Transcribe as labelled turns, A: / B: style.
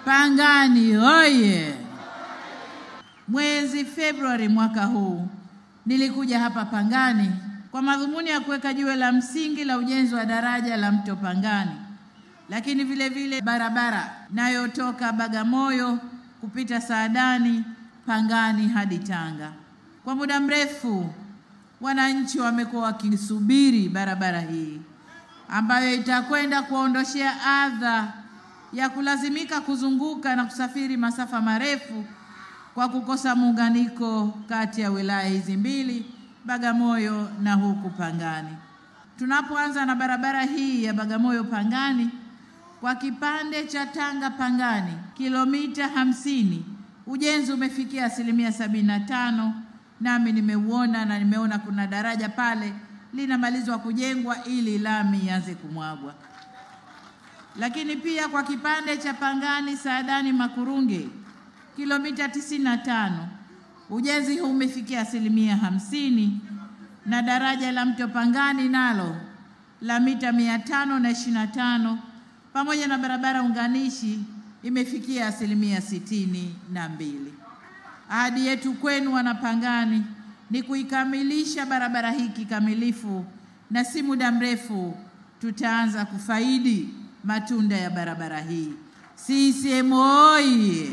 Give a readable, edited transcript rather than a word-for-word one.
A: Pangani oye! Mwezi Februari mwaka huu nilikuja hapa Pangani kwa madhumuni ya kuweka jiwe la msingi la ujenzi wa daraja la mto Pangani, lakini vile vile barabara inayotoka Bagamoyo kupita Saadani, Pangani hadi Tanga. Kwa muda mrefu wananchi wamekuwa wakisubiri barabara hii ambayo itakwenda kuondoshea adha ya kulazimika kuzunguka na kusafiri masafa marefu kwa kukosa muunganiko kati ya wilaya hizi mbili, Bagamoyo na huku Pangani. Tunapoanza na barabara hii ya Bagamoyo Pangani, kwa kipande cha Tanga Pangani kilomita 50, ujenzi umefikia 75%, nami nimeuona na nimeona kuna daraja pale linamalizwa kujengwa ili lami ianze kumwagwa. Lakini pia kwa kipande cha Pangani Saadani Makurunge kilomita 95, ujenzi huu umefikia 50%, na daraja la mto Pangani nalo la mita 525 pamoja na barabara unganishi imefikia 62%. Ahadi yetu kwenu wana Pangani ni kuikamilisha barabara hii kikamilifu, na si muda mrefu tutaanza kufaidi matunda ya barabara hii. CCM oyee!